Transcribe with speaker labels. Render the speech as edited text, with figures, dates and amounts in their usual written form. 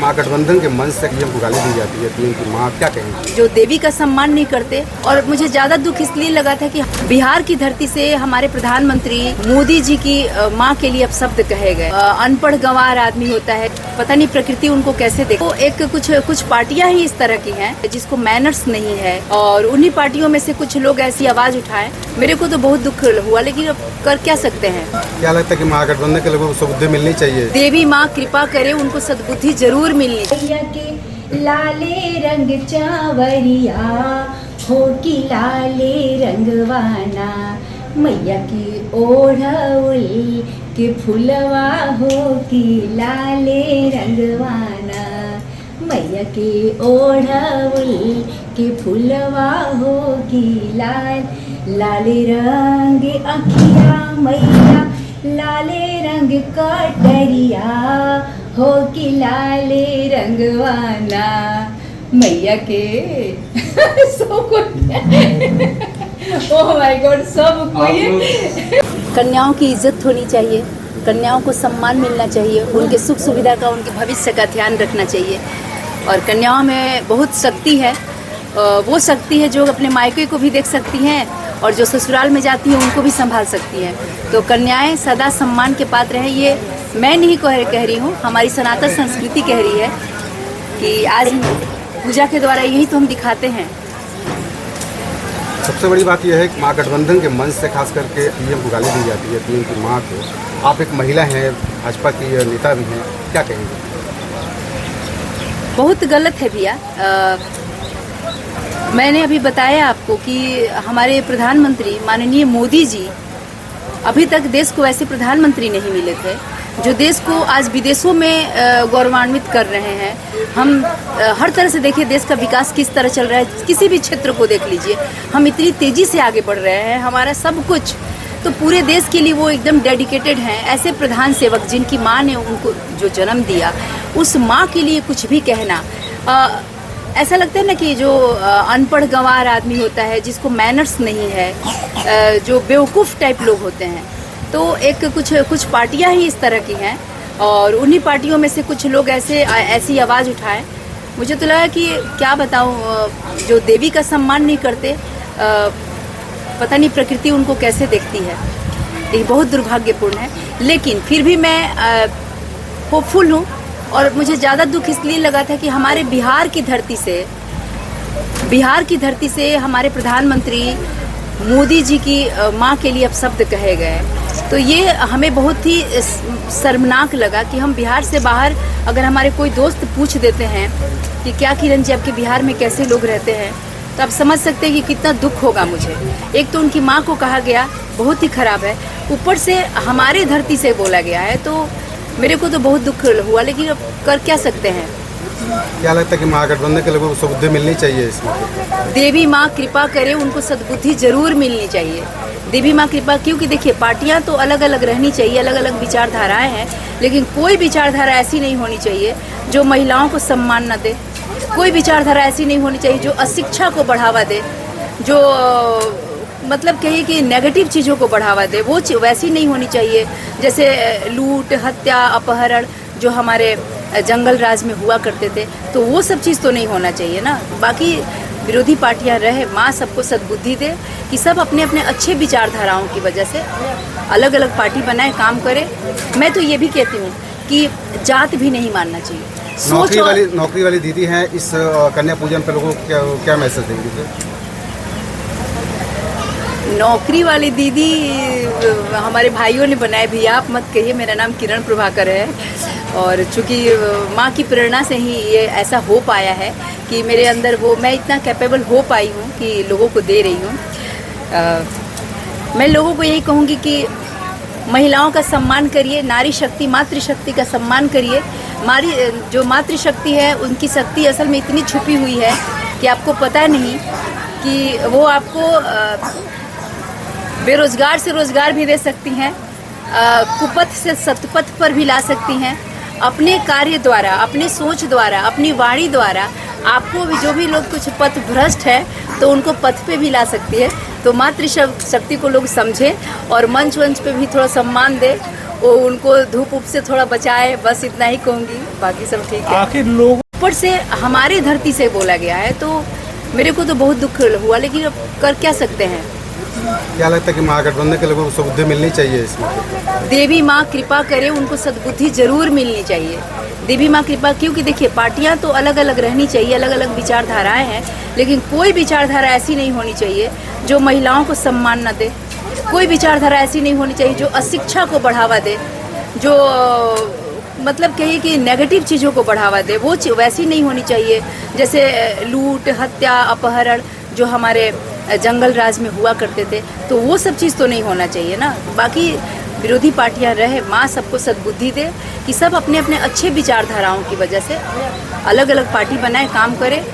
Speaker 1: महागठबंधन के मंच से पीएम को गाली दी जाती है, पीएम की मां, क्या कहेंगे?
Speaker 2: जो देवी का सम्मान नहीं करते। और मुझे ज्यादा दुख इसलिए लगा था कि बिहार की धरती से हमारे प्रधानमंत्री मोदी जी की मां के लिए अब शब्द कहे गए। अनपढ़ गंवार आदमी होता है, पता नहीं प्रकृति उनको कैसे देखे। तो एक कुछ पार्टियां ही इस तरह की हैं जिसको मैनर्स नहीं है, और उन्हीं पार्टियों में से कुछ लोग ऐसी आवाज उठाएं। मेरे को तो बहुत दुख हुआ, लेकिन अब कर क्या सकते हैं।
Speaker 1: क्या लगता है कि महागठबंधन के लोगों को सद्बुद्धि मिलनी चाहिए?
Speaker 2: देवी माँ कृपा करे, उनको सद्बुद्धि जरूर मिलनी चाहिए।
Speaker 3: के लाले रंग चावरिया हो कि लाले रंगवाना, मैया की ओढ़ौल के फुलवा हो कि लाले रंगवाना, मैया के ओढ़ौल के फुलवा हो कि लाले रंग अखिया मैया, लाले रंग कटरिया हो कि लाले रंगवाना, मैया के सब ओह माय गॉड, सब कोई।
Speaker 2: कन्याओं की इज्जत होनी चाहिए, कन्याओं को सम्मान मिलना चाहिए, उनके सुख सुविधा का, उनके भविष्य का ध्यान रखना चाहिए। और कन्याओं में बहुत शक्ति है, वो शक्ति है जो अपने मायके को भी देख सकती हैं और जो ससुराल में जाती हैं उनको भी संभाल सकती हैं। तो कन्याएं सदा सम्मान के पात्र हैं। ये मैं नहीं कह रही हूँ, हमारी सनातन संस्कृति कह रही है कि आज पूजा के द्वारा यही तो हम दिखाते हैं।
Speaker 1: सबसे बड़ी बात यह है कि महागठबंधन के मंच से खास करके पीएम को गाली दी जाती है, पीएम की मां को। आप एक महिला हैं, भाजपा की नेता भी हैं, क्या कहेंगे?
Speaker 2: बहुत गलत है भैया। मैंने अभी बताया आपको कि हमारे प्रधानमंत्री माननीय मोदी जी अभी तक देश को ऐसे प्रधानमंत्री नहीं मिले थे जो देश को आज विदेशों में गौरवान्वित कर रहे हैं। हम हर तरह से देखिए देश का विकास किस तरह चल रहा है, किसी भी क्षेत्र को देख लीजिए, हम इतनी तेजी से आगे बढ़ रहे हैं। हमारा सब कुछ तो पूरे देश के लिए वो एकदम डेडिकेटेड हैं। ऐसे प्रधान सेवक जिनकी माँ ने उनको जो जन्म दिया, उस माँ के लिए कुछ भी कहना, ऐसा लगता है ना कि जो अनपढ़ गंवार आदमी होता है, जिसको मैनर्स नहीं है, जो बेवकूफ़ टाइप लोग होते हैं। तो एक कुछ पार्टियां ही इस तरह की हैं, और उन्हीं पार्टियों में से कुछ लोग ऐसी आवाज़ उठाएं। मुझे तो लगा कि क्या बताऊं, जो देवी का सम्मान नहीं करते, पता नहीं प्रकृति उनको कैसे देखती है। ये बहुत दुर्भाग्यपूर्ण है, लेकिन फिर भी मैं होपफुल हूँ। और मुझे ज़्यादा दुख इसलिए लगा था कि हमारे बिहार की धरती से हमारे प्रधानमंत्री मोदी जी की माँ के लिए अब शब्द कहे गए। तो ये हमें बहुत ही शर्मनाक लगा कि हम बिहार से बाहर, अगर हमारे कोई दोस्त पूछ देते हैं कि क्या किरण जी आपके बिहार में कैसे लोग रहते हैं, तो आप समझ सकते हैं कि कितना दुख होगा मुझे। एक तो उनकी माँ को कहा गया, बहुत ही खराब है, ऊपर से हमारे धरती से बोला गया है। तो मेरे को तो बहुत दुख हुआ, लेकिन अब कर क्या सकते हैं।
Speaker 1: क्या लगता है कि महागठबंधन के लोगों को सद्बुद्धि मिलनी चाहिए इसमें?
Speaker 2: देवी माँ कृपा करे, उनको सद्बुद्धि जरूर मिलनी चाहिए। देवी माँ कृपा, क्योंकि देखिए पार्टियां तो अलग अलग रहनी चाहिए, अलग अलग विचारधाराएं हैं, लेकिन कोई विचारधारा ऐसी नहीं होनी चाहिए जो महिलाओं को सम्मान न दे। कोई विचारधारा ऐसी नहीं होनी चाहिए जो अशिक्षा को बढ़ावा दे, जो मतलब कहिए कि नेगेटिव चीज़ों को बढ़ावा दे। वो वैसी नहीं होनी चाहिए जैसे लूट, हत्या, अपहरण जो हमारे जंगल राज में हुआ करते थे। तो वो सब चीज़ तो नहीं होना चाहिए ना। बाकी विरोधी पार्टियां रहे, माँ सबको सद्बुद्धि दे कि सब अपने अपने अच्छे विचारधाराओं की वजह से अलग अलग पार्टी बनाए, काम करे। मैं तो ये भी कहती हूँ कि जात भी नहीं मानना चाहिए।
Speaker 1: नौकरी वाली दीदी हैं, इस कन्या पूजन पे लोगों को क्या मैसेज देंगे?
Speaker 2: नौकरी वाली दीदी हमारे भाइयों ने बनाए भैया, आप मत कहिए। मेरा नाम किरण प्रभाकर है, और चूँकि माँ की प्रेरणा से ही ये ऐसा हो पाया है कि मेरे अंदर मैं इतना कैपेबल हो पाई हूँ कि लोगों को दे रही हूँ। मैं लोगों को यही कहूँगी कि महिलाओं का सम्मान करिए, नारी शक्ति, मातृशक्ति का सम्मान करिए। जो मातृशक्ति है, उनकी शक्ति असल में इतनी छुपी हुई है कि आपको पता नहीं कि वो आपको बेरोजगार से रोजगार भी दे सकती हैं, कुपथ से सतपथ पर भी ला सकती हैं। अपने कार्य द्वारा, अपने सोच द्वारा, अपनी वाणी द्वारा आपको भी, जो भी लोग कुछ पथ भ्रष्ट है तो उनको पथ पे भी ला सकती है। तो मातृशक्ति को लोग समझें और मंच पे भी थोड़ा सम्मान दे वो उनको धूप उप से थोड़ा बचाए, बस इतना ही कहूँगी, बाकी सब ठीक है।
Speaker 4: आखिर लोग
Speaker 2: ऊपर से हमारी धरती से बोला गया है तो मेरे को तो बहुत दुख हुआ, लेकिन अब कर क्या सकते हैं।
Speaker 1: क्या लगता है कि महागठबंधन के लोगों को सुविधा मिलनी चाहिए इसमें?
Speaker 2: देवी माँ कृपा करे, उनको सद्बुद्धि जरूर मिलनी चाहिए। देवी माँ कृपा, क्योंकि देखिए पार्टियां तो अलग अलग रहनी चाहिए, अलग अलग विचारधाराएं हैं, लेकिन कोई विचारधारा ऐसी नहीं होनी चाहिए जो महिलाओं को सम्मान न दे। कोई विचारधारा ऐसी नहीं होनी चाहिए जो अशिक्षा को बढ़ावा दे, जो मतलब कहिए कि नेगेटिव चीज़ों को बढ़ावा दे, वो वैसी नहीं होनी चाहिए। जैसे लूट, हत्या, अपहरण जो हमारे जंगल राज में हुआ करते थे, तो वो सब चीज़ तो नहीं होना चाहिए ना। बाकी विरोधी पार्टियां रहे, माँ सबको सद्बुद्धि दे कि सब अपने अपने अच्छे विचारधाराओं की वजह से अलग अलग पार्टी बनाए, काम करे